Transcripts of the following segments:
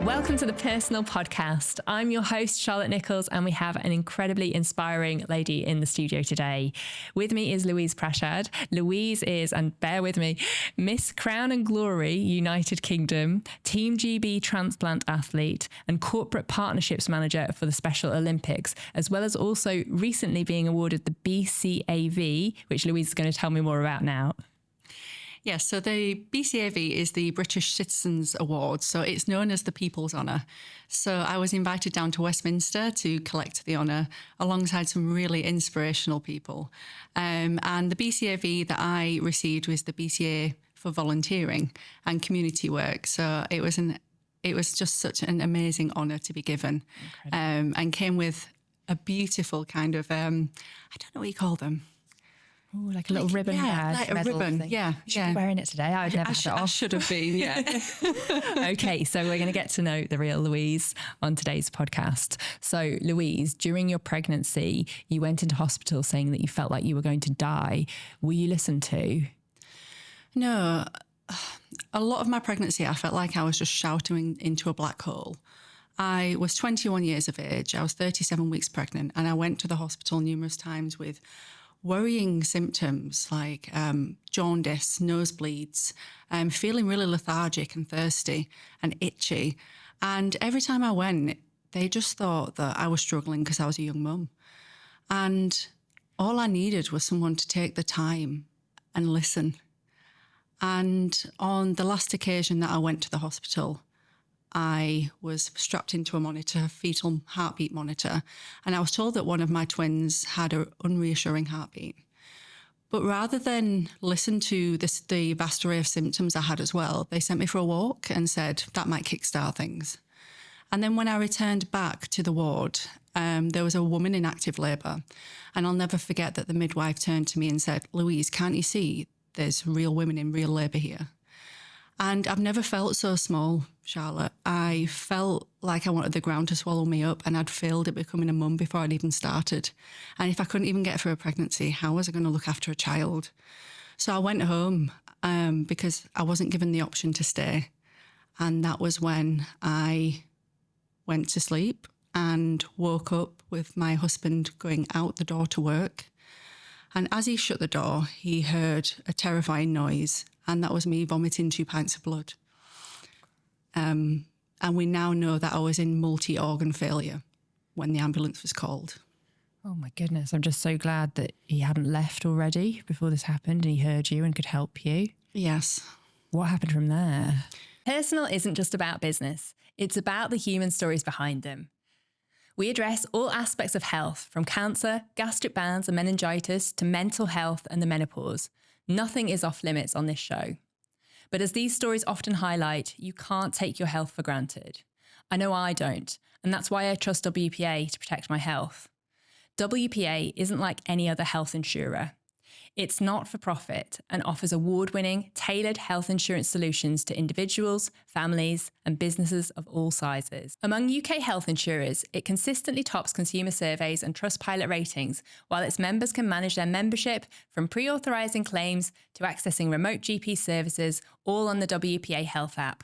Welcome to the PRsonal podcast. I'm your host, Charlotte Nichols, and we have an incredibly inspiring lady in the studio today. With me is Louise Prashad. Louise is, and bear with me, Miss Crown and Glory, United Kingdom, Team GB transplant athlete, and corporate partnerships manager for the Special Olympics, as well as also recently being awarded the BCAV, which Louise is going to tell me more about now. Yes, so the BCAV is the British Citizens Award, so it's known as the People's Honour. So I was invited down to Westminster to collect the honour alongside some really inspirational people. And the BCAV that I received was the BCA for volunteering and community work. So it was just such an amazing honour to be given, and came with a beautiful kind of, I don't know what you call them. Ooh, like a little ribbon badge. Like a ribbon, thing. yeah. You should be wearing it today. I would never have it off. I should have been, yeah. Okay, so we're going to get to know the real Louise on today's podcast. So, Louise, during your pregnancy, you went into hospital saying that you felt like you were going to die. Were you listened to? No. A lot of my pregnancy, I felt like I was just shouting into a black hole. I was 21 years of age. I was 37 weeks pregnant, and I went to the hospital numerous times with worrying symptoms like jaundice, nosebleeds, feeling really lethargic and thirsty and itchy. And every time I went, they just thought that I was struggling because I was a young mum. And all I needed was someone to take the time and listen. And on the last occasion that I went to the hospital, I was strapped into a monitor, fetal heartbeat monitor, and I was told that one of my twins had an unreassuring heartbeat. But rather than listen to the vast array of symptoms I had as well, they sent me for a walk and said that might kickstart things. And then when I returned back to the ward, there was a woman in active labour, and I'll never forget that the midwife turned to me and said, "Louise, can't you see there's real women in real labour here?" And I've never felt so small, Charlotte. I felt like I wanted the ground to swallow me up, and I'd failed at becoming a mum before I'd even started. And if I couldn't even get through a pregnancy, how was I going to look after a child? So I went home because I wasn't given the option to stay. And that was when I went to sleep and woke up with my husband going out the door to work. And as he shut the door, he heard a terrifying noise, and that was me vomiting 2 pints of blood. And we now know that I was in multi-organ failure when the ambulance was called. Oh my goodness, I'm just so glad that he hadn't left already before this happened and he heard you and could help you. Yes. What happened from there? PRsonal isn't just about business. It's about the human stories behind them. We address all aspects of health, from cancer, gastric bands and meningitis to mental health and the menopause. Nothing is off limits on this show. But as these stories often highlight, you can't take your health for granted. I know I don't, and that's why I trust WPA to protect my health. WPA isn't like any other health insurer. It's not for profit and offers award-winning, tailored health insurance solutions to individuals, families, and businesses of all sizes. Among UK health insurers, it consistently tops consumer surveys and Trustpilot ratings, while its members can manage their membership from pre-authorising claims to accessing remote GP services, all on the WPA Health app.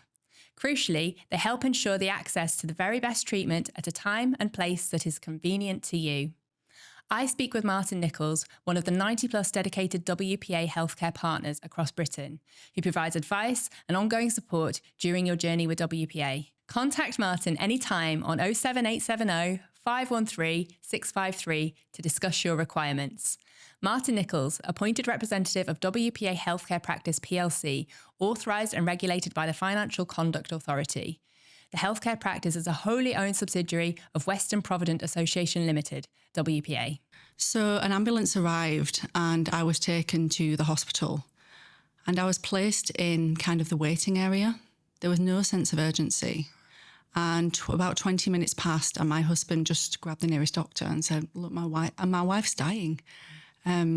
Crucially, they help ensure the access to the very best treatment at a time and place that is convenient to you. I speak with Martin Nichols, one of the 90-plus dedicated WPA healthcare partners across Britain, who provides advice and ongoing support during your journey with WPA. Contact Martin anytime on 07870 513 653 to discuss your requirements. Martin Nichols, appointed representative of WPA Healthcare Practice plc, authorised and regulated by the Financial Conduct Authority. The healthcare practice is a wholly owned subsidiary of Western Provident Association Limited, WPA. So an ambulance arrived and I was taken to the hospital, and I was placed in kind of the waiting area. There was no sense of urgency. And about 20 minutes passed and my husband just grabbed the nearest doctor and said, "Look, my wife's dying.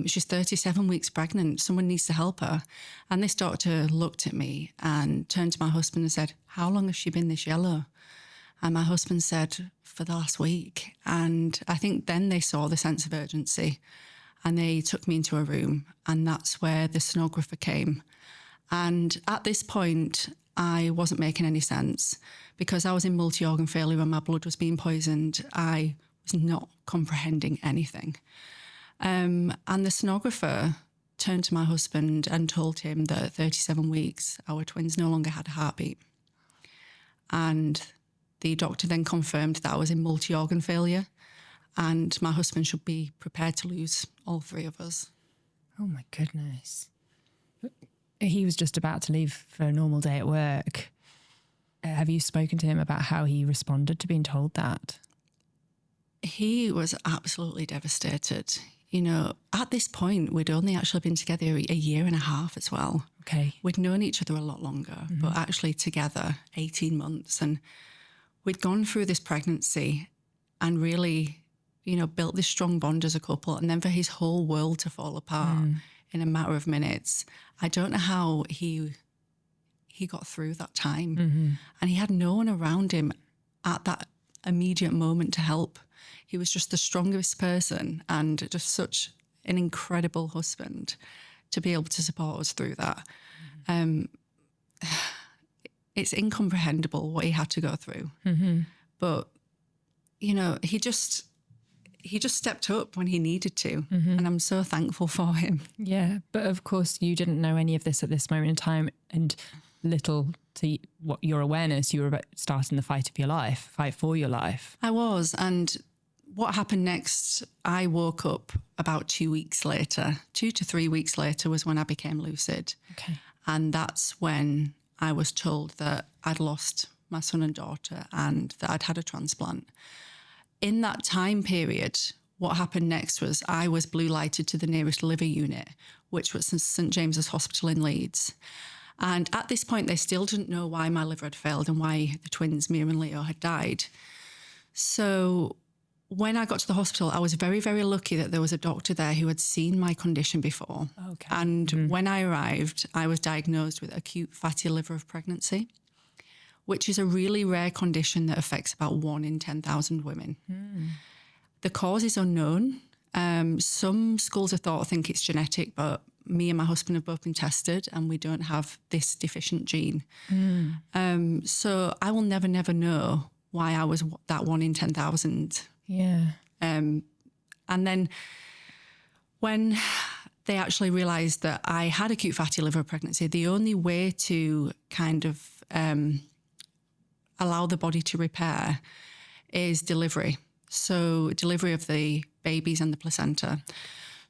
She's 37 weeks pregnant. Someone needs to help her." And this doctor looked at me and turned to my husband and said, "How long has she been this yellow?" And my husband said, "For the last week." And I think then they saw the sense of urgency and they took me into a room, and that's where the sonographer came. And at this point, I wasn't making any sense. Because I was in multi-organ failure and my blood was being poisoned, I was not comprehending anything. And the sonographer turned to my husband and told him that at 37 weeks, our twins no longer had a heartbeat. And the doctor then confirmed that I was in multi-organ failure and my husband should be prepared to lose all three of us. Oh my goodness. He was just about to leave for a normal day at work. Have you spoken to him about how he responded to being told that? He was absolutely devastated. You know, at this point, we'd only actually been together a year and a half as well. Okay. We'd known each other a lot longer, but actually together 18 months. And we'd gone through this pregnancy and really, you know, built this strong bond as a couple. And then for his whole world to fall apart in a matter of minutes, I don't know how he got through that time. And he had no one around him at that immediate moment to help. He was just the strongest person and just such an incredible husband to be able to support us through that. It's incomprehensible what he had to go through. But, you know, he just stepped up when he needed to. And I'm so thankful for him. Yeah. But of course, you didn't know any of this at this moment in time, and little to what your awareness, you were about starting the fight for your life. I was. And what happened next, I woke up about 2 weeks later. 2 to 3 weeks later was when I became lucid. Okay. And that's when I was told that I'd lost my son and daughter and that I'd had a transplant. In that time period, what happened next was I was blue lighted to the nearest liver unit, which was St James's Hospital in Leeds. And at this point, they still didn't know why my liver had failed and why the twins, Mia and Leo, had died. So when I got to the hospital, I was very, very lucky that there was a doctor there who had seen my condition before. Okay. And when I arrived, I was diagnosed with acute fatty liver of pregnancy, which is a really rare condition that affects about 1 in 10,000 women. The cause is unknown. Some schools of thought think it's genetic, but me and my husband have both been tested and we don't have this deficient gene. So I will never know why I was that 1 in 10,000. Yeah. And then when they actually realised that I had acute fatty liver pregnancy, the only way to kind of allow the body to repair is delivery. So delivery of the babies and the placenta.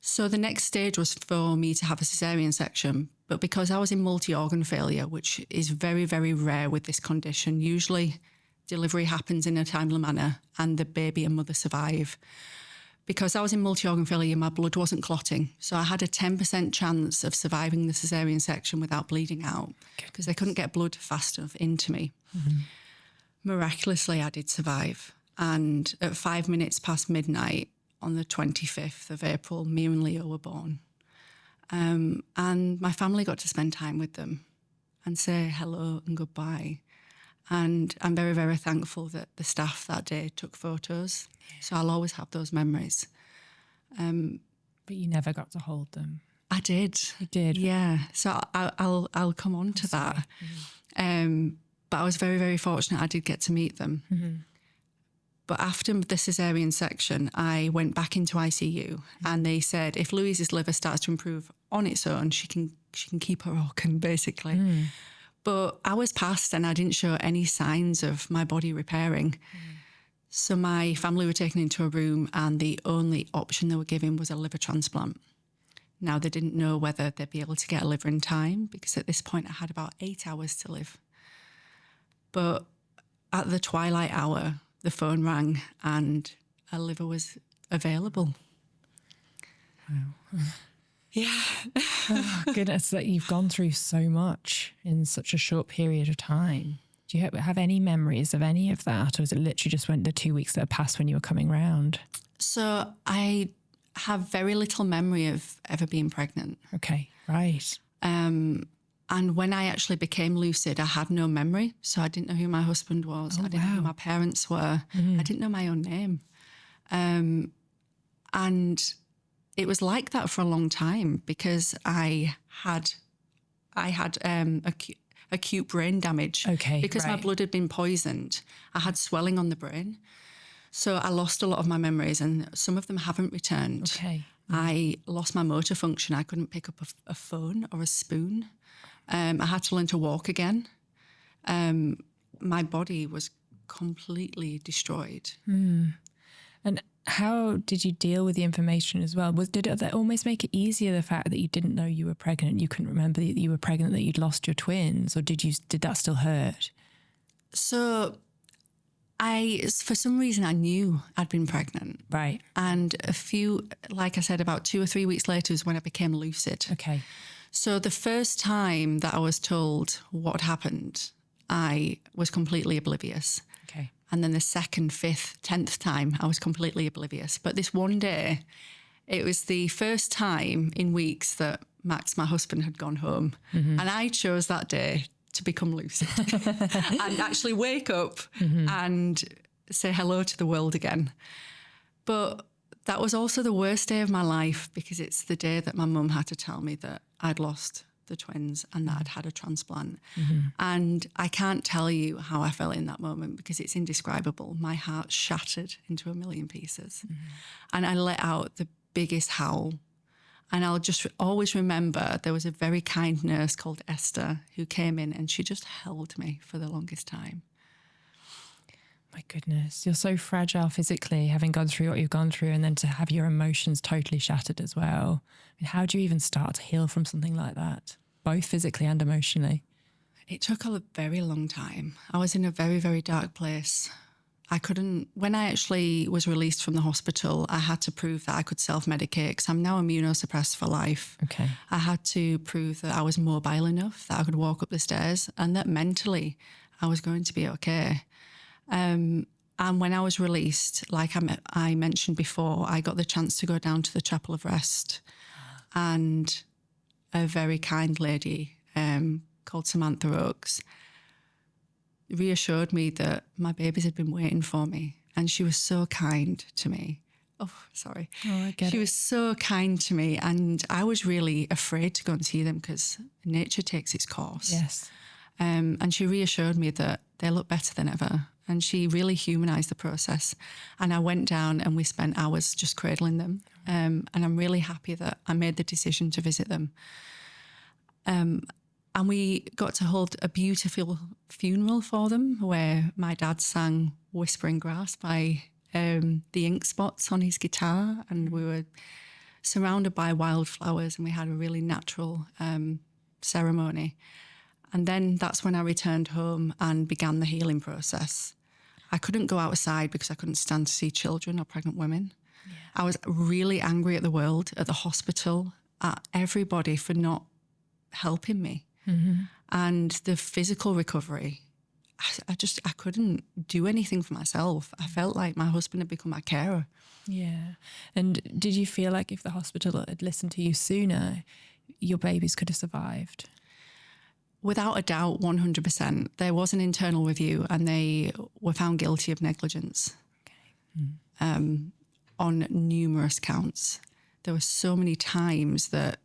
So the next stage was for me to have a cesarean section. But because I was in multi-organ failure, which is very, very rare with this condition, usually delivery happens in a timely manner and the baby and mother survive. Because I was in multi-organ failure, my blood wasn't clotting. So I had a 10% chance of surviving the cesarean section without bleeding out because they couldn't get blood fast enough into me. Miraculously, I did survive. And at 5 minutes past midnight on the 25th of April, Mia and Leo were born. And my family got to spend time with them and say hello and goodbye. And I'm very, very thankful that the staff that day took photos. So I'll always have those memories. But you never got to hold them. I did. You did? Yeah. So I'll come on to that. But I was very, very fortunate I did get to meet them. But after the cesarean section, I went back into ICU and they said, if Louise's liver starts to improve on its own, she can keep her organ, basically. But hours passed and I didn't show any signs of my body repairing. So my family were taken into a room and the only option they were given was a liver transplant. Now, they didn't know whether they'd be able to get a liver in time because at this point I had about 8 hours to live. But at the twilight hour, the phone rang and a liver was available. Wow. Yeah. Oh, goodness, that you've gone through so much in such a short period of time. Do you have any memories of any of that? Or was it literally just the 2 weeks that had passed when you were coming round? So I have very little memory of ever being pregnant. Okay, right. And when I actually became lucid, I had no memory. So I didn't know who my husband was. I didn't know who my parents were. I didn't know my own name. And it was like that for a long time because I had acute brain damage. Okay, Because my right. blood had been poisoned, I had swelling on the brain. So I lost a lot of my memories, and some of them haven't returned. Okay. I lost my motor function. I couldn't pick up a phone or a spoon. I had to learn to walk again. My body was completely destroyed. And how did you deal with the information as well? Did it almost make it easier, the fact that you didn't know you were pregnant, you couldn't remember that you were pregnant, that you'd lost your twins, or did that still hurt? So for some reason, I knew I'd been pregnant. Right. And like I said, about 2 or 3 weeks later is when I became lucid. Okay. So the first time that I was told what happened, I was completely oblivious. Okay. And then the 2nd, 5th, 10th time, I was completely oblivious. But this one day, it was the first time in weeks that Max, my husband, had gone home. And I chose that day to become lucid and actually wake up and say hello to the world again. But that was also the worst day of my life, because it's the day that my mum had to tell me that I'd lost the twins and that I'd had a transplant. And I can't tell you how I felt in that moment, because it's indescribable. My heart shattered into a million pieces. And I let out the biggest howl. And I'll just always remember there was a very kind nurse called Esther who came in, and she just held me for the longest time. My goodness, you're so fragile physically, having gone through what you've gone through, and then to have your emotions totally shattered as well. I mean, how do you even start to heal from something like that, both physically and emotionally? It took a very long time. I was in a very, very dark place. When I actually was released from the hospital, I had to prove that I could self-medicate, because I'm now immunosuppressed for life. Okay. I had to prove that I was mobile enough, that I could walk up the stairs, and that mentally I was going to be okay. And when I was released, like I mentioned before, I got the chance to go down to the Chapel of Rest, and a very kind lady called Samantha Oakes reassured me that my babies had been waiting for me, and she was so kind to me. Oh, sorry. Oh, I get She it. was so kind to me, and I was really afraid to go and see them, because nature takes its course. Yes. And she reassured me that they look better than ever. And she really humanised the process. And I went down and we spent hours just cradling them. And I'm really happy that I made the decision to visit them. And we got to hold a beautiful funeral for them, where my dad sang Whispering Grass by the Ink Spots on his guitar. And we were surrounded by wildflowers, and we had a really natural ceremony. And then that's when I returned home and began the healing process. I couldn't go outside because I couldn't stand to see children or pregnant women. Yeah. I was really angry at the world, at the hospital, at everybody for not helping me. And the physical recovery, I couldn't do anything for myself. I felt like my husband had become my carer. Yeah. And did you feel like if the hospital had listened to you sooner, your babies could have survived? Without a doubt, 100%. There was an internal review, and they were found guilty of negligence on numerous counts. There were so many times that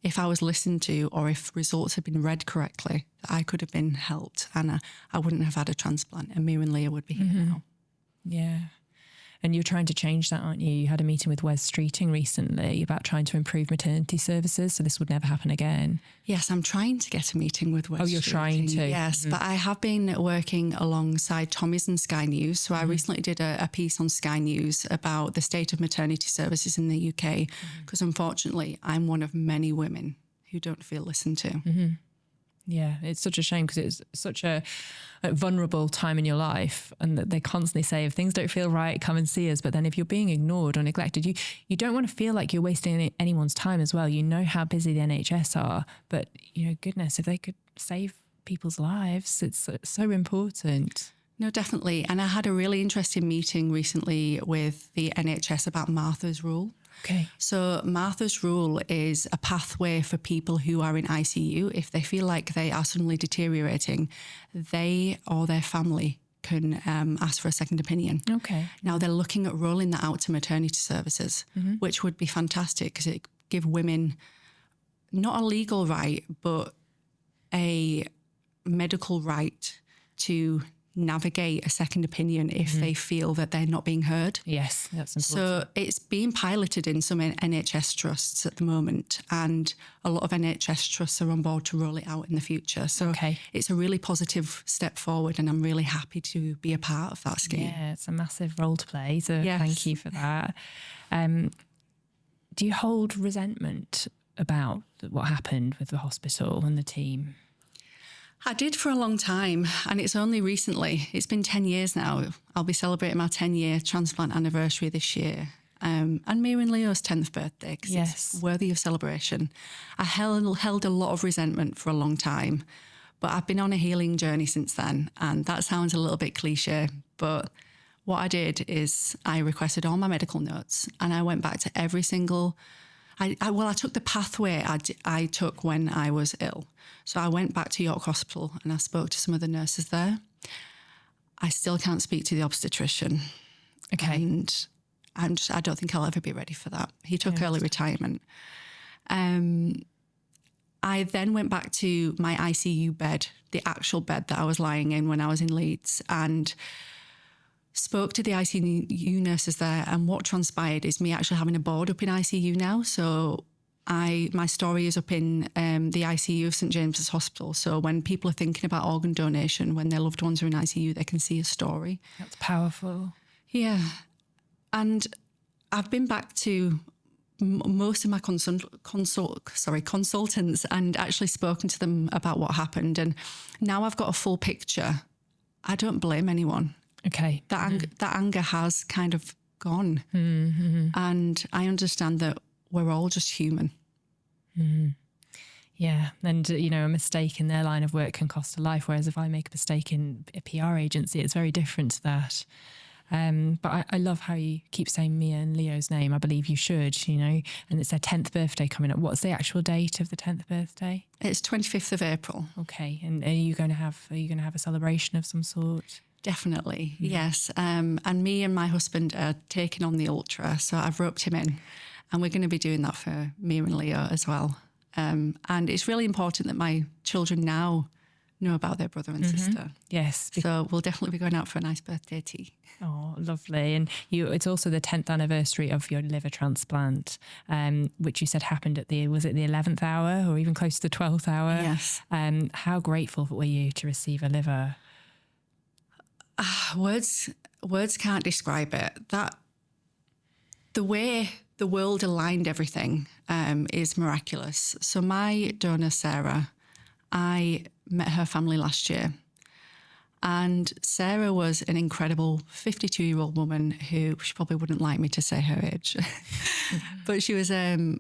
if I was listened to, or if results had been read correctly, I could have been helped, and I wouldn't have had a transplant, and me and Leah would be here now. Yeah. And you're trying to change that, aren't you? You had a meeting with Wes Streeting recently about trying to improve maternity services, so this would never happen again. Yes, I'm trying to get a meeting with Wes. Oh, you're trying to? Yes, but I have been working alongside Tommy's and Sky News. So I recently did a piece on Sky News about the state of maternity services in the UK, because unfortunately I'm one of many women who don't feel listened to. Yeah, it's such a shame, because it's such a vulnerable time in your life, and that they constantly say, if things don't feel right, come and see us. But then if you're being ignored or neglected, you don't want to feel like you're wasting anyone's time as well. You know how busy the NHS are, but goodness, if they could save people's lives, it's so important. No, definitely. And I had a really interesting meeting recently with the NHS about Martha's Rule. Okay. So Martha's Rule is a pathway for people who are in ICU. If they feel like they are suddenly deteriorating, they or their family can ask for a second opinion. Okay. Now they're looking at rolling that out to maternity services, which would be fantastic, because it give women not a legal right, but a medical right to navigate a second opinion if they feel that they're not being heard. Yes, that's important. So it's being piloted in some NHS trusts at the moment, and a lot of NHS trusts are on board to roll it out in the future. So it's a really positive step forward, and I'm really happy to be a part of that scheme. Yeah, it's a massive role to play. So thank you for that. Do you hold resentment about what happened with the hospital and the team? I did for a long time, and it's only recently. It's been 10 years now. I'll be celebrating my 10-year transplant anniversary this year. And Mia and Leo's 10th birthday, because it's worthy of celebration. I held a lot of resentment for a long time, but I've been on a healing journey since then. And that sounds a little bit cliche, but what I did is I requested all my medical notes, and I went back to every single... I took the pathway I took when I was ill. So I went back to York Hospital and I spoke to some of the nurses there. I still can't speak to the obstetrician. Okay. And I don't think I'll ever be ready for that. He took early retirement. I then went back to my ICU bed, the actual bed that I was lying in when I was in Leeds, and spoke to the ICU nurses there, and what transpired is me actually having a board up in ICU now. So my story is up in the ICU of St James's Hospital. So when people are thinking about organ donation, when their loved ones are in ICU, they can see a story. That's powerful. Yeah. And I've been back to most of my consultants and actually spoken to them about what happened. And now I've got a full picture. I don't blame anyone. Okay. That anger has kind of gone. And I understand that we're all just human. Yeah. And, a mistake in their line of work can cost a life. Whereas if I make a mistake in a PR agency, it's very different to that. But I love how you keep saying Mia and Leo's name. I believe you should, and it's their 10th birthday coming up. What's the actual date of the 10th birthday? It's 25th of April. Okay. And are you going to have a celebration of some sort? Definitely, yes. And me and my husband are taking on the ultra, so I've roped him in, and we're going to be doing that for Mia and Leo as well. And it's really important that my children now know about their brother and sister. Yes. So we'll definitely be going out for a nice birthday tea. Oh, lovely. And it's also the 10th anniversary of your liver transplant, which you said happened at was it the 11th hour or even close to the 12th hour? Yes. How grateful were you to receive a liver? Words can't describe it. That the way the world aligned everything is miraculous. So my donor, Sarah, I met her family last year. And Sarah was an incredible 52-year-old woman who, she probably wouldn't like me to say her age, but she was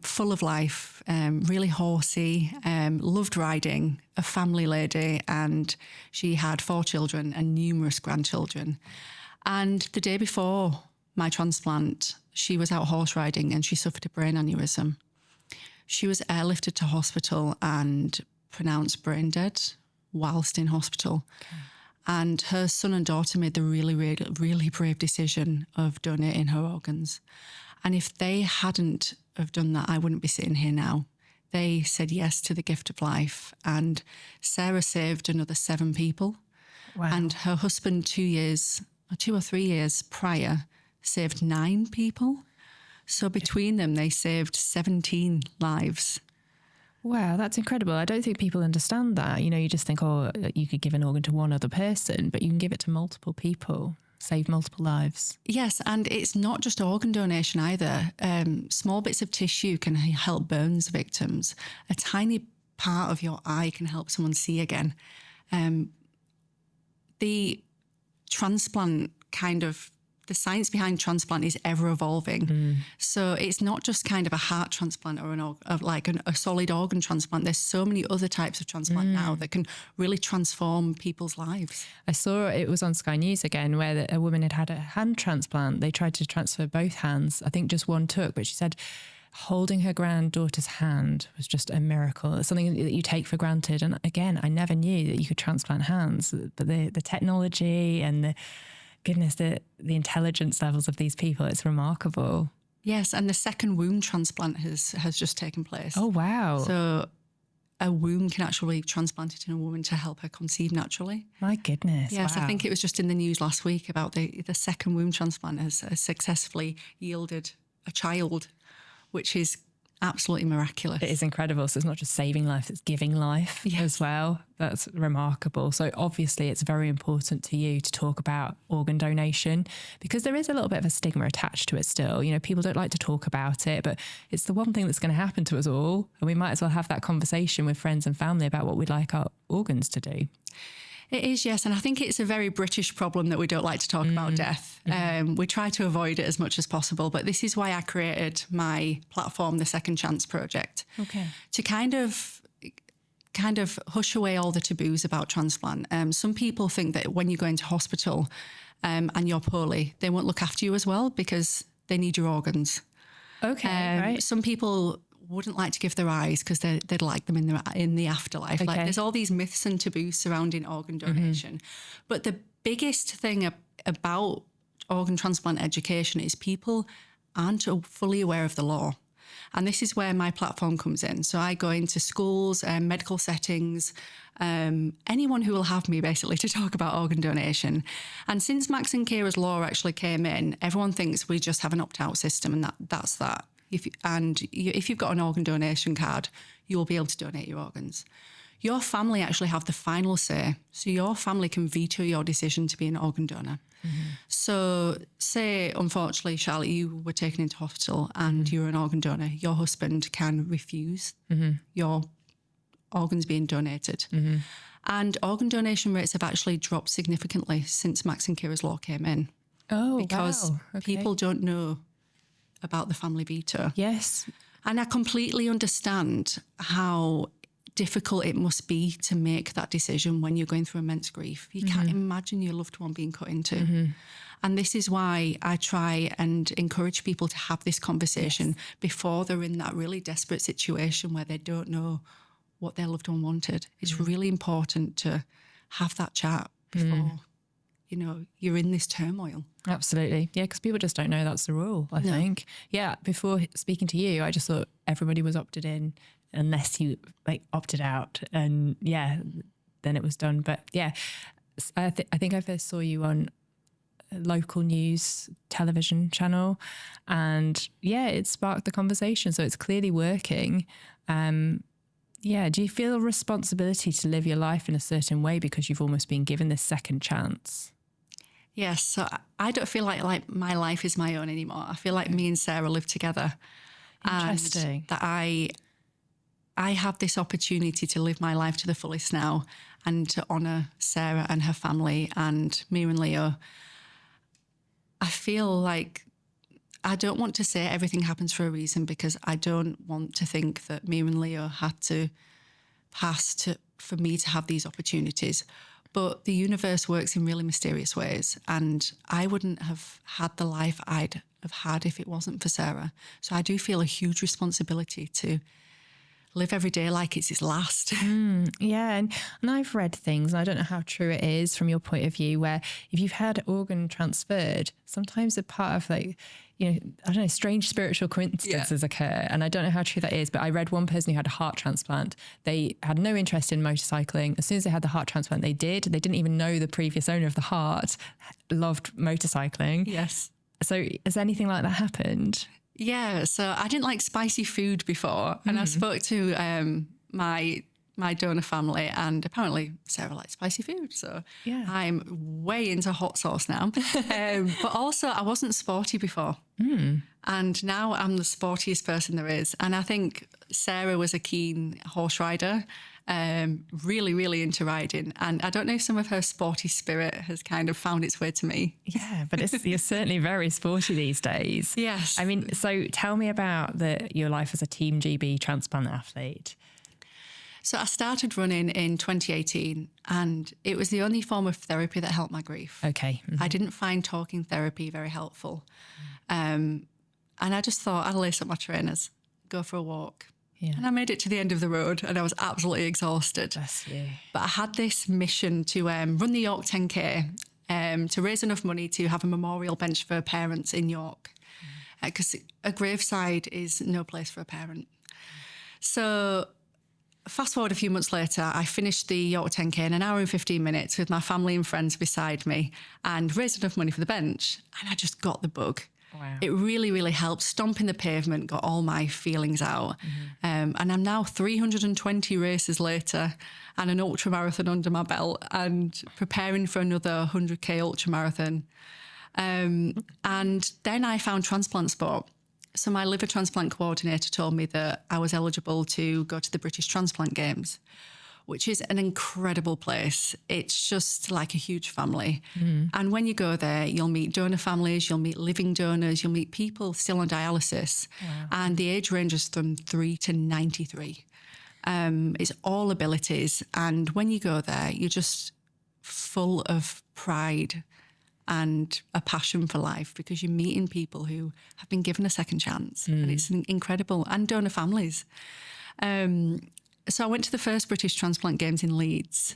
full of life, really horsey, loved riding, a family lady, and she had 4 children and numerous grandchildren. And the day before my transplant, she was out horse riding and she suffered a brain aneurysm. She was airlifted to hospital and pronounced brain dead whilst in hospital. Okay. And her son and daughter made the really, really, really brave decision of donating her organs. And if they hadn't have done that, I wouldn't be sitting here now. They said yes to the gift of life. And Sarah saved another 7 people. Wow. And her husband 2 or 3 years prior saved 9 people. So between them, they saved 17 lives. Wow, that's incredible. I don't think people understand that. You just think, you could give an organ to one other person, but you can give it to multiple people, save multiple lives. Yes, and it's not just organ donation either. Small bits of tissue can help burns victims. A tiny part of your eye can help someone see again. The transplant the science behind transplant is ever evolving. So it's not just kind of a heart transplant or a solid organ transplant. There's so many other types of transplant now that can really transform people's lives. I saw it was on Sky News again where a woman had a hand transplant. They tried to transfer both hands. I think just one took, but she said holding her granddaughter's hand was just a miracle. It's something that you take for granted. And again, I never knew that you could transplant hands, but the technology and the goodness, the intelligence levels of these people, it's remarkable. Yes, and the second womb transplant has just taken place. Oh, wow. So a womb can actually be transplanted in a woman to help her conceive naturally. My goodness. Yes, wow. I think it was just in the news last week about the second womb transplant has successfully yielded a child, which is absolutely miraculous. It is incredible. So it's not just saving life, it's giving life as well. That's remarkable. So obviously it's very important to you to talk about organ donation because there is a little bit of a stigma attached to it still. You know, people don't like to talk about it, but it's the one thing that's going to happen to us all. And we might as well have that conversation with friends and family about what we'd like our organs to do. It is, yes. And I think it's a very British problem that we don't like to talk about death. We try to avoid it as much as possible. But this is why I created my platform, the Second Chance Project, to kind of hush away all the taboos about transplant. Some people think that when you go into hospital and you're poorly, they won't look after you as well because they need your organs. Okay, right. Some people wouldn't like to give their eyes because they'd like them in the afterlife. Like there's all these myths and taboos surrounding organ donation. But the biggest thing about organ transplant education is people aren't fully aware of the law. And this is where my platform comes in. So I go into schools, medical settings, anyone who will have me basically to talk about organ donation. And since Max and Kira's law actually came in, everyone thinks we just have an opt-out system and that's that. If you've got an organ donation card, you will be able to donate your organs. Your family actually have the final say. So your family can veto your decision to be an organ donor. So say, unfortunately, Charlotte, you were taken into hospital and you're an organ donor. Your husband can refuse your organs being donated. And organ donation rates have actually dropped significantly since Max and Kira's law came in. Oh, because wow. Okay. people don't know about the family veto. Yes. And I completely understand how difficult it must be to make that decision when you're going through immense grief. You can't imagine your loved one being cut into. And this is why I try and encourage people to have this conversation before they're in that really desperate situation where they don't know what their loved one wanted. It's really important to have that chat before, you know, you're in this turmoil. Absolutely. Yeah, because people just don't know that's the rule, I think. Yeah, before speaking to you, I just thought everybody was opted in unless you opted out. And then it was done. But yeah, I think I first saw you on a local news television channel and it sparked the conversation. So it's clearly working. Do you feel a responsibility to live your life in a certain way because you've almost been given this second chance? Yes, so I don't feel like my life is my own anymore. I feel like me and Sarah live together. Interesting. And that I have this opportunity to live my life to the fullest now and to honour Sarah and her family and me and Leo. I feel like I don't want to say everything happens for a reason because I don't want to think that me and Leo had to pass for me to have these opportunities. But the universe works in really mysterious ways and I wouldn't have had the life I'd have had if it wasn't for Sarah. So I do feel a huge responsibility to live every day like it's his last. Yeah, and I've read things, and I don't know how true it is from your point of view, where if you've had organ transferred, sometimes a part of strange spiritual coincidences occur. And I don't know how true that is, but I read one person who had a heart transplant. They had no interest in motorcycling. As soon as they had the heart transplant, they did. They didn't even know the previous owner of the heart loved motorcycling. Yes. So has anything like that happened? Yeah, so I didn't like spicy food before, and I spoke to my donor family, and apparently Sarah likes spicy food, so I'm way into hot sauce now. But also, I wasn't sporty before, and now I'm the sportiest person there is. And I think Sarah was a keen horse rider, really, really into riding. And I don't know if some of her sporty spirit has kind of found its way to me. Yeah, but you're certainly very sporty these days. Yes. I mean, so tell me about your life as a Team GB transplant athlete. So I started running in 2018 and it was the only form of therapy that helped my grief. Okay. I didn't find talking therapy very helpful. And I just thought I'd lace up my trainers, go for a walk. Yeah. And I made it to the end of the road and I was absolutely exhausted. Bless you. But I had this mission to run the York 10K to raise enough money to have a memorial bench for parents in York. Because a graveside is no place for a parent. So fast forward a few months later, I finished the York 10K in an hour and 15 minutes with my family and friends beside me and raised enough money for the bench. And I just got the bug. Wow. It really, really helped. Stomping the pavement, got all my feelings out. And I'm now 320 races later and an ultra marathon under my belt and preparing for another 100K ultra marathon. And then I found transplant sport. So my liver transplant coordinator told me that I was eligible to go to the British Transplant Games, which is an incredible place. It's just like a huge family. And when you go there, you'll meet donor families, you'll meet living donors, you'll meet people still on dialysis. Wow. And the age ranges from 3 to 93. It's all abilities. And when you go there, you're just full of pride and a passion for life because you're meeting people who have been given a second chance. And it's incredible. And donor families. So I went to the first British Transplant Games in Leeds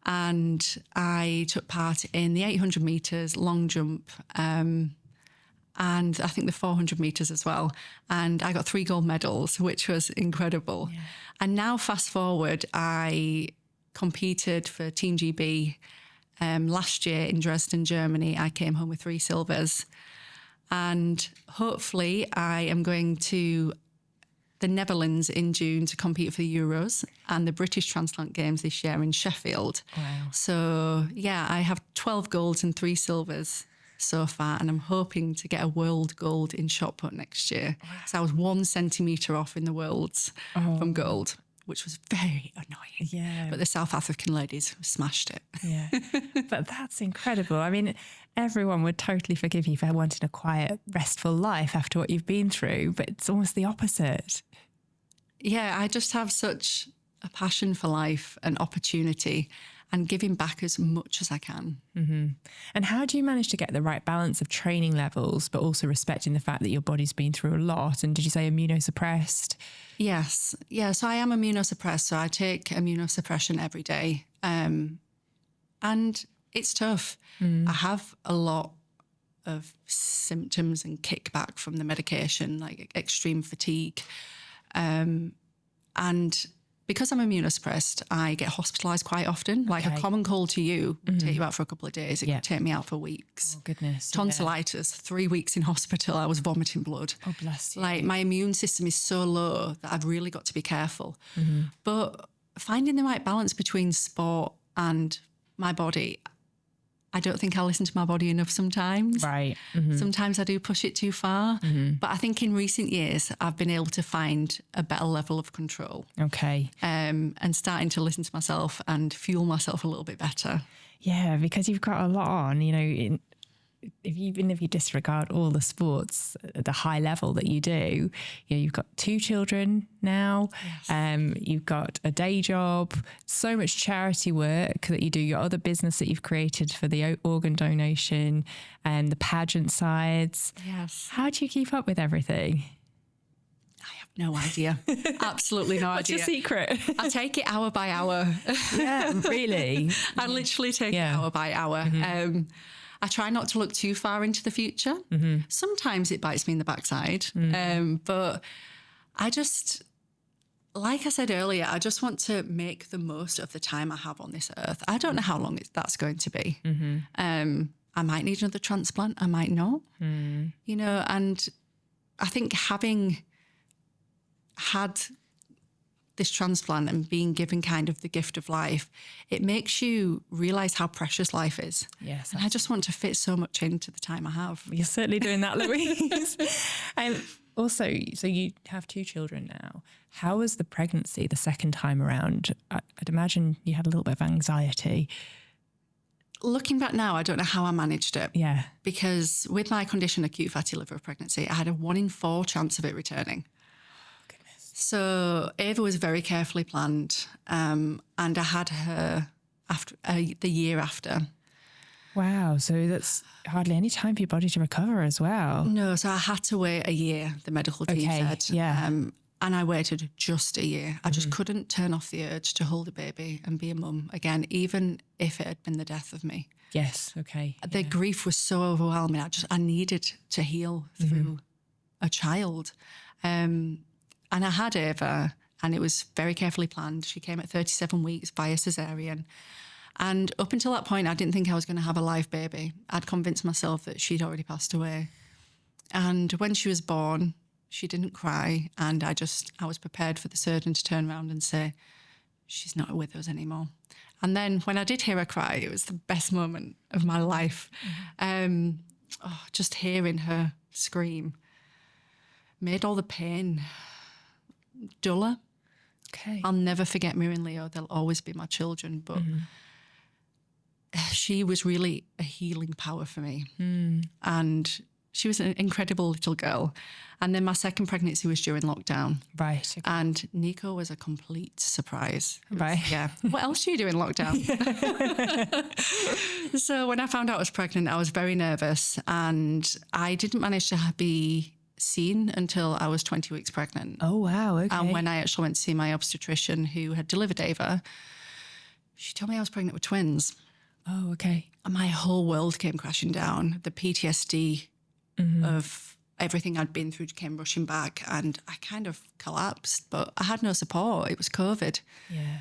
and I took part in the 800 metres long jump and I think the 400 metres as well. And I got 3 gold medals, which was incredible. Yeah. And now fast forward, I competed for Team GB last year in Dresden, Germany. I came home with 3 silvers. And hopefully I am going to the Netherlands in June to compete for the Euros and the British Transplant Games this year in Sheffield. Wow. So, yeah, I have 12 golds and 3 silvers so far, and I'm hoping to get a world gold in shot put next year. Wow. So I was 1 centimetre off in the worlds from gold, which was very annoying. Yeah. But the South African ladies smashed it. Yeah. But that's incredible. I mean, everyone would totally forgive you for wanting a quiet, restful life after what you've been through, but it's almost the opposite. Yeah, I just have such a passion for life and opportunity and giving back as much as I can. Mm-hmm. And how do you manage to get the right balance of training levels, but also respecting the fact that your body's been through a lot? And did you say immunosuppressed? Yes. Yeah, so I am immunosuppressed. So I take immunosuppression every day. And it's tough. I have a lot of symptoms and kickback from the medication, like extreme fatigue. And because I'm immunosuppressed, I get hospitalised quite often. Like a common cold to you would take you out for a couple of days. It could take me out for weeks. Oh, goodness. Tonsillitis, 3 weeks in hospital. I was vomiting blood. Oh, bless you. Like my immune system is so low that I've really got to be careful. But finding the right balance between sport and my body, I don't think I listen to my body enough sometimes. Right. Sometimes I do push it too far. But I think in recent years, I've been able to find a better level of control. Okay. And starting to listen to myself and fuel myself a little bit better. Yeah, because you've got a lot on, you know, even if you disregard all the sports at the high level that you do, you know, you've got 2 children now, you've got a day job, so much charity work that you do, your other business that you've created for the organ donation and the pageant sides. Yes. How do you keep up with everything? I have no idea. Absolutely no What's idea. your secret? I take it hour by hour. Yeah, really. I literally take it hour by hour. I try not to look too far into the future. Sometimes it bites me in the backside. But I just, like I said earlier, I just want to make the most of the time I have on this earth. I don't know how long that's going to be. I might need another transplant. I might not. You know, and I think having had this transplant and being given kind of the gift of life, it makes you realise how precious life is. Yes. And I just want to fit so much into the time I have. You're certainly doing that, Louise. Also, so you have 2 children now. How was the pregnancy the second time around? I'd imagine you had a little bit of anxiety. Looking back now, I don't know how I managed it. Yeah. Because with my condition, acute fatty liver pregnancy, I had a 1 in 4 chance of it returning. So Ava was very carefully planned, and I had her after the year after. Wow, so that's hardly any time for your body to recover as well. No, so I had to wait a year, the medical team said. Yeah. And I waited just a year. I just couldn't turn off the urge to hold a baby and be a mum again, even if it had been the death of me. Yes, okay. The grief was so overwhelming. I needed to heal through a child. And I had Ava, and it was very carefully planned. She came at 37 weeks via cesarean. And up until that point, I didn't think I was going to have a live baby. I'd convinced myself that she'd already passed away. And when she was born, she didn't cry. And I was prepared for the surgeon to turn around and say, she's not with us anymore. And then when I did hear her cry, it was the best moment of my life. Just hearing her scream made all the pain duller. Okay. I'll never forget Mira and Leo. They'll always be my children. But she was really a healing power for me. And she was an incredible little girl. And then my second pregnancy was during lockdown. Right. Okay. And Nico was a complete surprise. Right. Yeah. What else do you do in lockdown? So when I found out I was pregnant, I was very nervous. And I didn't manage to be seen until I was 20 weeks pregnant. Oh, wow. Okay. And when I actually went to see my obstetrician who had delivered Ava, she told me I was pregnant with twins. Oh, okay. And my whole world came crashing down. The PTSD of everything I'd been through came rushing back, and I kind of collapsed, but I had no support. It was COVID. Yeah.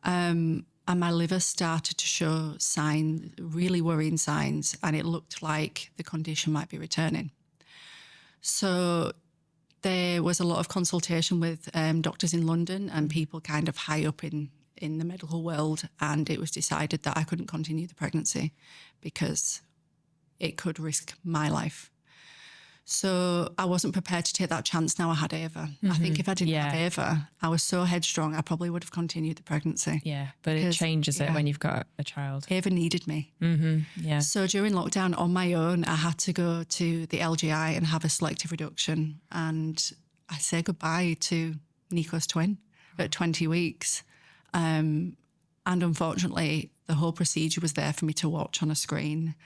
And my liver started to show signs, really worrying signs, and it looked like the condition might be returning. So there was a lot of consultation with doctors in London and people kind of high up in the medical world, and it was decided that I couldn't continue the pregnancy because it could risk my life. So I wasn't prepared to take that chance. Now I had Ava. I think if I didn't have Ava, I was so headstrong, I probably would have continued the pregnancy. Yeah, but it changes it when you've got a child. Ava needed me. Yeah. So during lockdown on my own, I had to go to the LGI and have a selective reduction. And I say goodbye to Nico's twin at 20 weeks. And unfortunately, the whole procedure was there for me to watch on a screen.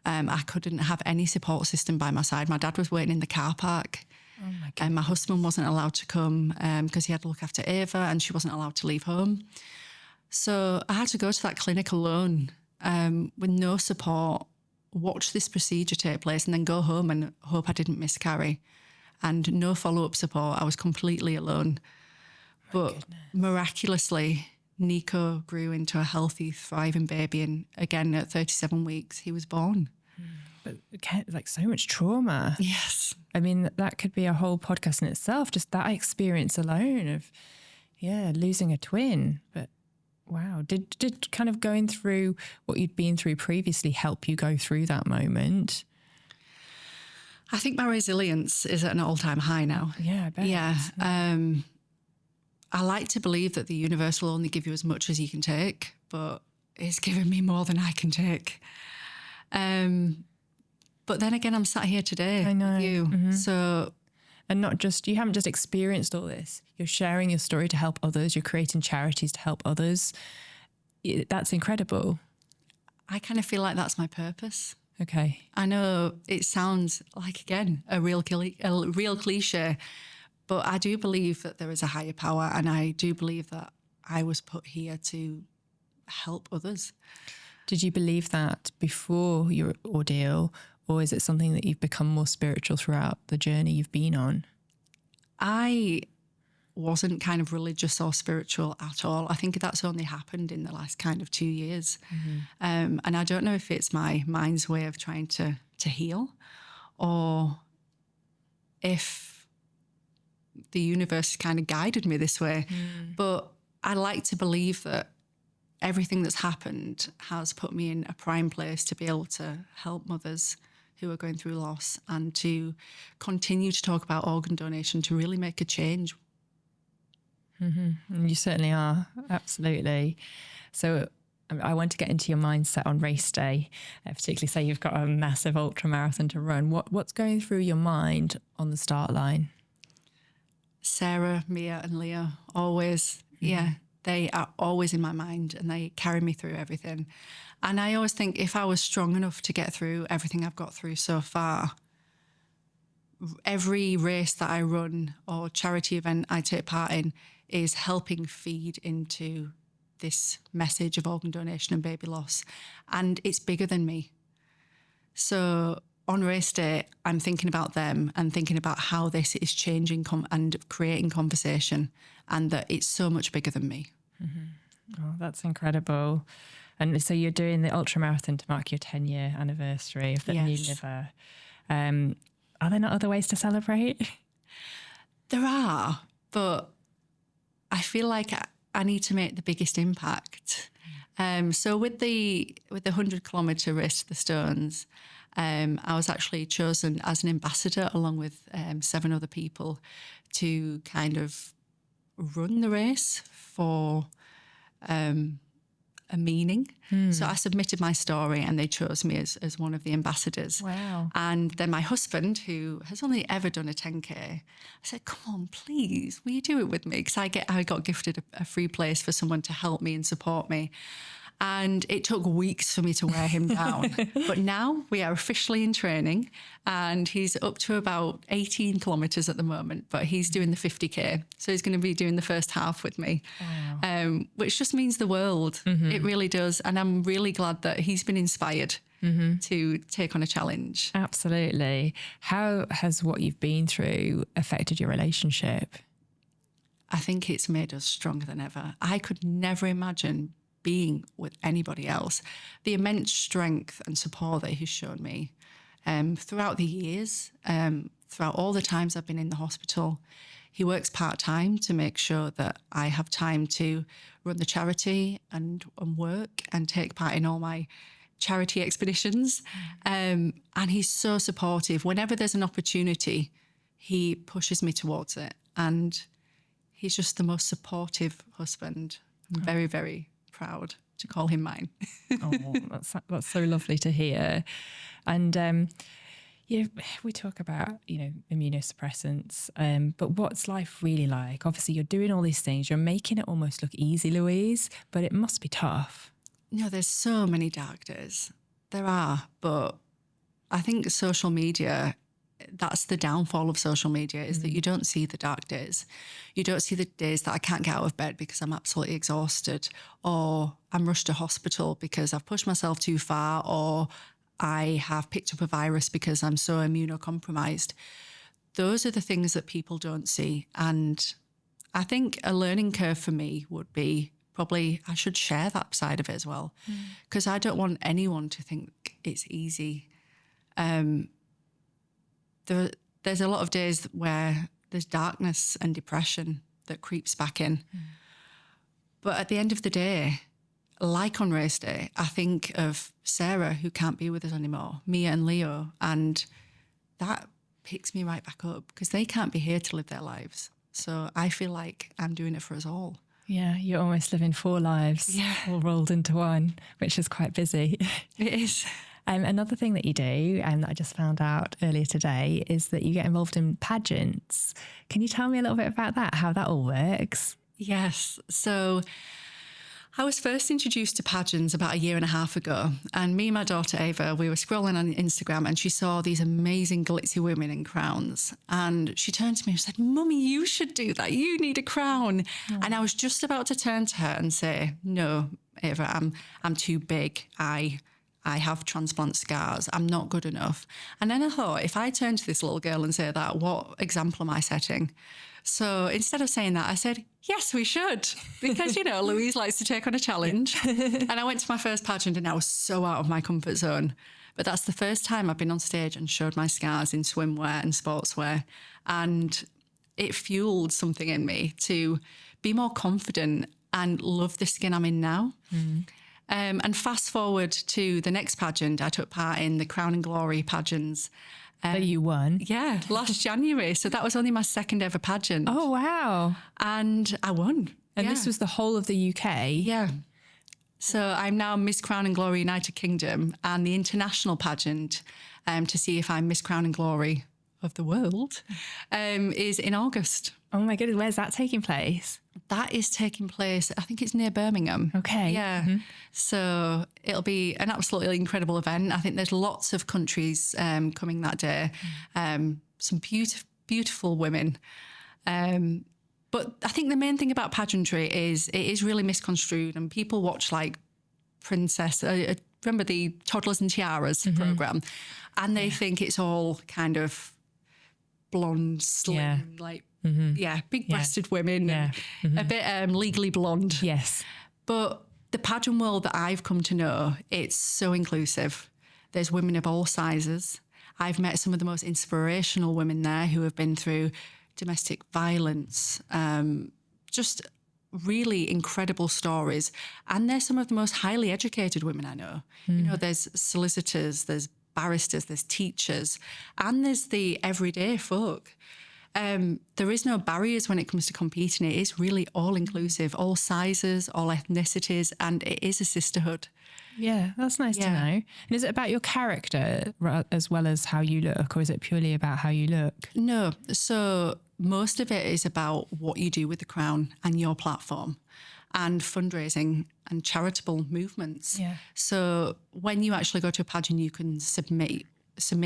I couldn't have any support system by my side. My dad was waiting in the car park. Oh my God. And my husband wasn't allowed to come because he had to look after Ava and she wasn't allowed to leave home. So I had to go to that clinic alone with no support, watch this procedure take place and then go home and hope I didn't miscarry. And no follow-up support. I was completely alone. But miraculously, Nico grew into a healthy, thriving baby. And again, at 37 weeks, he was born. But like so much trauma. Yes. I mean, that could be a whole podcast in itself, just that experience alone of, losing a twin. But wow, did kind of going through what you'd been through previously help you go through that moment? I think my resilience is at an all-time high now. Yeah, I bet. Yeah. I like to believe that the universe will only give you as much as you can take, but it's given me more than I can take. But then again, I'm sat here today with you. So, and not just, you haven't just experienced all this. You're sharing your story to help others. You're creating charities to help others. That's incredible. I kind of feel like that's my purpose. Okay. I know it sounds like, again, a real cliche, but I do believe that there is a higher power, and I do believe that I was put here to help others. Did you believe that before your ordeal, or is it something that you've become more spiritual throughout the journey you've been on? I wasn't kind of religious or spiritual at all. I think that's only happened in the last kind of 2 years. And I don't know if it's my mind's way of trying to heal, or if the universe kind of guided me this way. But I like to believe that everything that's happened has put me in a prime place to be able to help mothers who are going through loss and to continue to talk about organ donation, to really make a change. You certainly are, absolutely. So I want to get into your mindset on race day, particularly say you've got a massive ultra marathon to run. What's going through your mind on the start line? Sarah, Mia and Leo, always, they are always in my mind and they carry me through everything. And I always think if I was strong enough to get through everything I've got through so far, every race that I run or charity event I take part in is helping feed into this message of organ donation and baby loss. And it's bigger than me. So on race day, I'm thinking about them and thinking about how this is changing and creating conversation, and that it's so much bigger than me. Oh, that's incredible. And so you're doing the ultramarathon to mark your 10-year anniversary of the new liver. Are there not other ways to celebrate? There are, but I feel like I need to make the biggest impact. So with the 100-kilometre race to the Stones, I was actually chosen as an ambassador along with 7 other people to kind of run the race for a meaning. So I submitted my story and they chose me as one of the ambassadors. Wow. And then my husband, who has only ever done a 10K, I said, come on, please, will you do it with me? Because I got gifted a free place for someone to help me and support me. And it took weeks for me to wear him down. But now we are officially in training and he's up to about 18 kilometres at the moment, but he's doing the 50K. So he's going to be doing the first half with me, which just means the world. It really does. And I'm really glad that he's been inspired to take on a challenge. Absolutely. How has what you've been through affected your relationship? I think it's made us stronger than ever. I could never imagine being with anybody else. The immense strength and support that he's shown me throughout the years, throughout all the times I've been in the hospital. He works part-time to make sure that I have time to run the charity and work and take part in all my charity expeditions. And he's so supportive. Whenever there's an opportunity, he pushes me towards it. And he's just the most supportive husband. I'm very, very proud to call him mine. Oh, that's so lovely to hear. And we talk about immunosuppressants, but what's life really like? Obviously, you're doing all these things. You're making it almost look easy, Louise, but it must be tough. No, there's so many dark days. There are, but I think social media, that's the downfall of social media, is that you don't see the dark days. You don't see the days that I can't get out of bed because I'm absolutely exhausted, or I'm rushed to hospital because I've pushed myself too far, or I have picked up a virus because I'm so immunocompromised. Those are the things that people don't see. And I think a learning curve for me would be probably I should share that side of it as well, because I don't want anyone to think it's easy. There's a lot of days where there's darkness and depression that creeps back in. But at the end of the day, like on race day, I think of Sarah, who can't be with us anymore, Mia and Leo, and that picks me right back up because they can't be here to live their lives. So I feel like I'm doing it for us all. Yeah, you're almost living 4 lives all rolled into one, which is quite busy. It is. Another thing that you do, and that I just found out earlier today, is that you get involved in pageants. Can you tell me a little bit about that, how that all works? Yes. So I was first introduced to pageants about 1.5 years ago, and me and my daughter Ava, we were scrolling on Instagram and she saw these amazing glitzy women in crowns, and she turned to me and said, "Mummy, you should do that. You need a crown." Oh. And I was just about to turn to her and say, "No, Ava, I'm too big. I have transplant scars. I'm not good enough." And then I thought, if I turn to this little girl and say that, what example am I setting? So instead of saying that, I said, yes, we should. Because, Louise likes to take on a challenge. And I went to my first pageant and I was so out of my comfort zone. But that's the first time I've been on stage and showed my scars in swimwear and sportswear. And it fueled something in me to be more confident and love the skin I'm in now. And fast forward to the next pageant, I took part in the Crown and Glory pageants. That you won? Yeah, last January. So that was only my second ever pageant. Oh, wow. And I won. And this was the whole of the UK? Yeah. So I'm now Miss Crown and Glory United Kingdom, and the international pageant to see if I'm Miss Crown and Glory of the world is in August. Oh my goodness, where's that taking place? That is taking place, I think it's near Birmingham. Okay. Yeah. So it'll be an absolutely incredible event. I think there's lots of countries coming that day. Some beautiful women. But I think the main thing about pageantry is it is really misconstrued, and people watch like remember the Toddlers and Tiaras program, and they think it's all kind of blonde, slim, big-breasted women, and a bit Legally Blonde. Yes. But the pageant world that I've come to know, it's so inclusive. There's women of all sizes. I've met some of the most inspirational women there who have been through domestic violence, just really incredible stories. And they're some of the most highly educated women I know. You know, there's solicitors, there's barristers, there's teachers, and there's the everyday folk. There is no barriers when it comes to competing. It is really all inclusive, all sizes, all ethnicities, and it is a sisterhood. Yeah, that's nice to know. And is it about your character as well as how you look, or is it purely about how you look? No. So most of it is about what you do with the crown and your platform and fundraising and charitable movements. Yeah. So when you actually go to a pageant, you can submit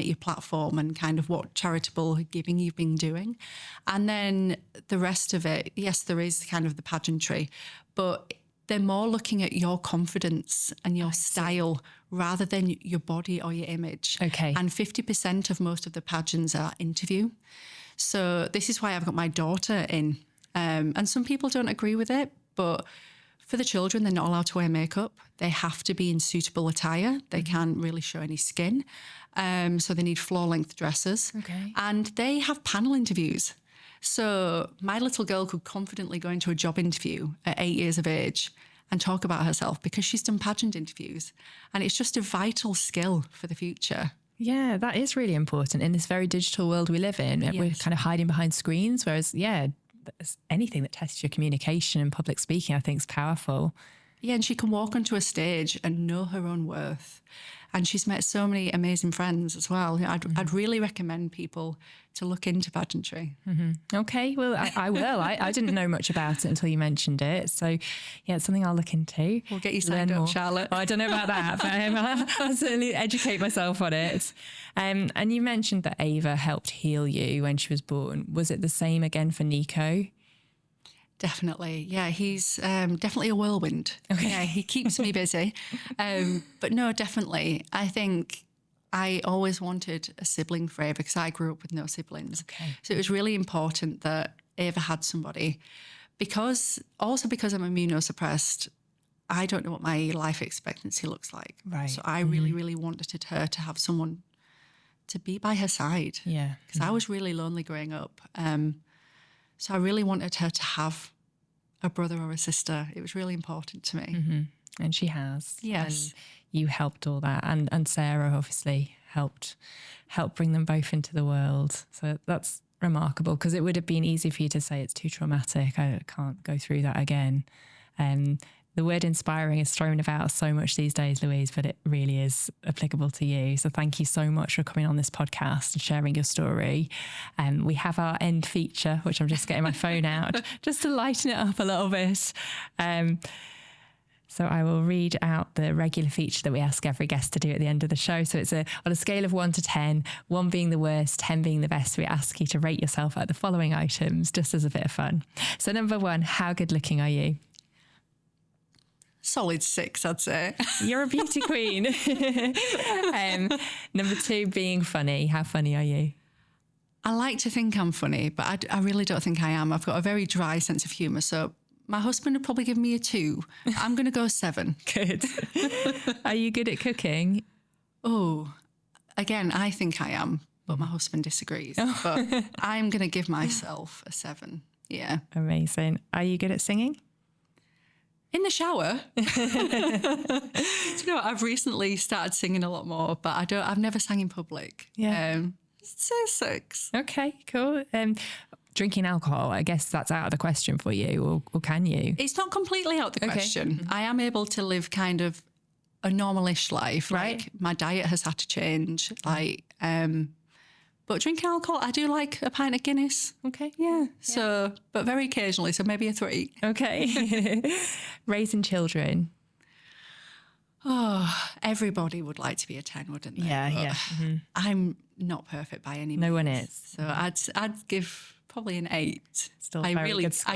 your platform and kind of what charitable giving you've been doing. And then the rest of it, yes, there is kind of the pageantry, but they're more looking at your confidence and your style rather than your body or your image. Okay. And 50% of most of the pageants are interview. So this is why I've got my daughter in. And some people don't agree with it, but for the children, they're not allowed to wear makeup. They have to be in suitable attire. They can't really show any skin. So they need floor-length dresses. Okay. And they have panel interviews. So my little girl could confidently go into a job interview at 8 years of age and talk about herself because she's done pageant interviews. And it's just a vital skill for the future. Yeah, that is really important in this very digital world we live in. Yes. We're kind of hiding behind screens, whereas, anything that tests your communication and public speaking, I think is powerful. Yeah, and she can walk onto a stage and know her own worth. And she's met so many amazing friends as well. I'd really recommend people to look into pageantry. Okay, well, I will. I didn't know much about it until you mentioned it. So, yeah, it's something I'll look into. We'll get you signed up, Charlotte. Well, I don't know about that, but I'll certainly educate myself on it. And you mentioned that Ava helped heal you when she was born. Was it the same again for Nico? Definitely. Yeah, he's definitely a whirlwind. Okay. Yeah, he keeps me busy. But no, definitely. I think I always wanted a sibling for Ava because I grew up with no siblings. Okay. So it was really important that Ava had somebody because I'm immunosuppressed. I don't know what my life expectancy looks like. Right. So I really, really wanted her to have someone to be by her side. Yeah. Because I was really lonely growing up. So I really wanted her to have a brother or a sister. It was really important to me. And she has. Yes. And you helped all that. And Sarah obviously helped bring them both into the world. So that's remarkable because it would have been easy for you to say it's too traumatic. I can't go through that again. The word inspiring is thrown about so much these days, Louise, but it really is applicable to you. So thank you so much for coming on this podcast and sharing your story. We have our end feature, which I'm just getting my phone out just to lighten it up a little bit. So I will read out the regular feature that we ask every guest to do at the end of the show. So it's on a scale of 1 to 10, 1 being the worst, 10 being the best. We ask you to rate yourself at the following items, just as a bit of fun. So number 1, how good looking are you? Solid 6, I'd say. You're a beauty queen. Number 2, being funny. How funny are you? I like to think I'm funny, but I really don't think I am. I've got a very dry sense of humour. So my husband would probably give me a 2. I'm going to go 7. Good. Are you good at cooking? Oh, again, I think I am, but my husband disagrees. But I'm going to give myself a 7. Yeah. Amazing. Are you good at singing? In the shower. Do you know what? I've recently started singing a lot more, but I've never sang in public. Yeah. Say 6. Okay, cool. Drinking alcohol, I guess that's out of the question for you, or can you? It's not completely out of the question. I am able to live kind of a normal-ish life. Right. Like my diet has had to change. But drinking alcohol, I do like a pint of Guinness. Okay. Yeah. So, but very occasionally, so maybe a 3. Okay. Raising children. Oh, everybody would like to be a 10, wouldn't they? Yeah. But I'm not perfect by any means. No one is. So I'd give probably an 8. Still very good score.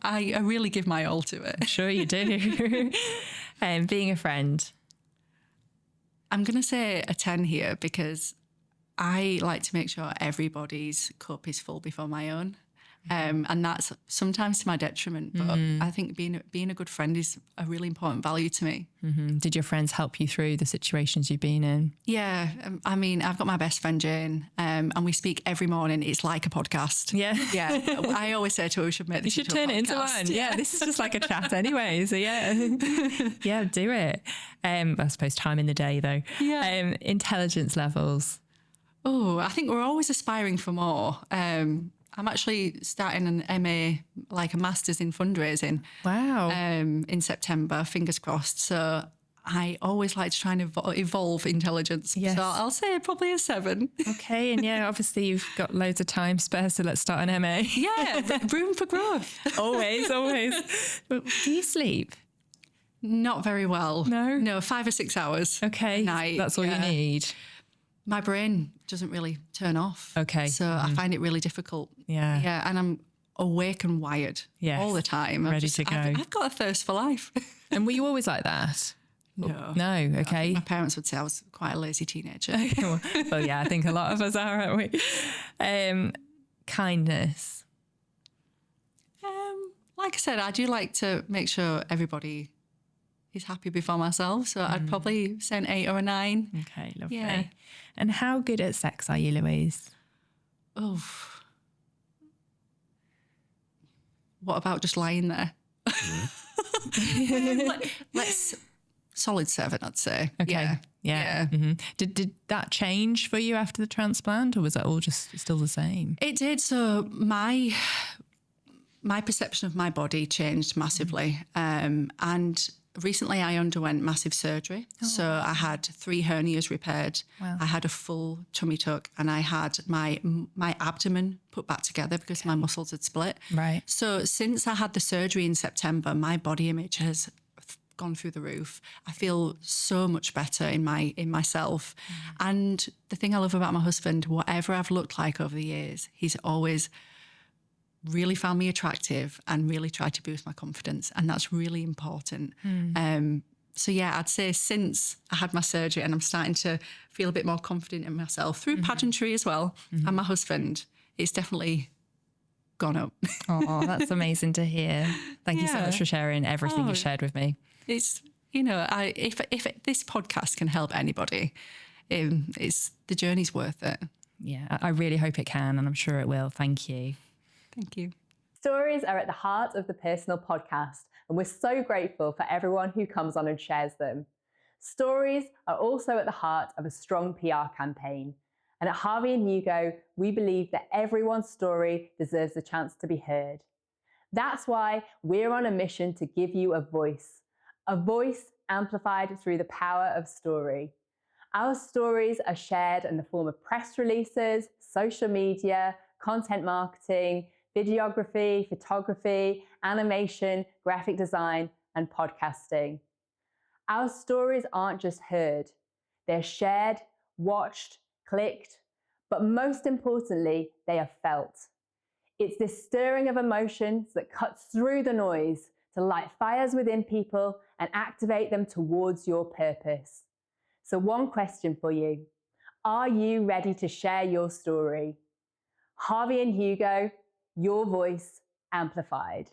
I really give my all to it. Sure you do. Being a friend. I'm going to say a 10 here because I like to make sure everybody's cup is full before my own. And that's sometimes to my detriment, but I think being a good friend is a really important value to me. Did your friends help you through the situations you've been in? Yeah. I mean, I've got my best friend, Jane, and we speak every morning. It's like a podcast. Yeah. Yeah. I always say to her, we should make this You should turn it into one. Yeah, this is just like a chat anyway. So yeah, yeah, do it. I suppose time in the day though. Yeah. Intelligence levels. Oh, I think we're always aspiring for more. I'm actually starting an MA, like a master's in fundraising. Wow. In September, fingers crossed. So I always like to try and evolve intelligence. Yes. So I'll say probably a 7. Okay. And yeah, obviously you've got loads of time spare, so let's start an MA. Yeah, room for growth. Always. But do you sleep? Not very well. No, 5 or 6 hours. Okay. A night. That's all you need. My brain doesn't really turn off. Okay. So I find it really difficult. Yeah. Yeah. And I'm awake and wired all the time. Ready to go. I've got a thirst for life. And were you always like that? No. No. Okay. My parents would say I was quite a lazy teenager. Well, yeah, I think a lot of us are, aren't we? Kindness. Like I said, I do like to make sure everybody is happy before myself. So I'd probably say an 8 or a 9. Okay, lovely. Yeah. And how good at sex are you, Louise? Oh. What about just lying there? Let's solid 7, I'd say. Okay. Yeah. Mm-hmm. Did that change for you after the transplant, or was that all just still the same? It did. So my perception of my body changed massively. And recently I underwent massive surgery. So I had 3 hernias repaired. Wow. I had a full tummy tuck, and I had my abdomen put back together because my muscles had split. Right. So since I had the surgery in September, my body image has gone through the roof. I feel so much better in myself. And the thing I love about my husband, whatever I've looked like over the years, he's always really found me attractive and really tried to boost my confidence. And that's really important. So yeah, I'd say since I had my surgery and I'm starting to feel a bit more confident in myself through pageantry as well, and my husband, it's definitely gone up. Oh, that's amazing to hear. Thank you so much for sharing everything you shared with me. It's, if this podcast can help anybody, the journey's worth it. Yeah, I really hope it can, and I'm sure it will. Thank you. Thank you. Stories are at the heart of the Personal podcast, and we're so grateful for everyone who comes on and shares them. Stories are also at the heart of a strong PR campaign. And at Harvey and Hugo, we believe that everyone's story deserves a chance to be heard. That's why we're on a mission to give you a voice amplified through the power of story. Our stories are shared in the form of press releases, social media, content marketing, videography, photography, animation, graphic design, and podcasting. Our stories aren't just heard. They're shared, watched, clicked, but most importantly, they are felt. It's this stirring of emotions that cuts through the noise to light fires within people and activate them towards your purpose. So one question for you. Are you ready to share your story? Harvey and Hugo, your voice amplified.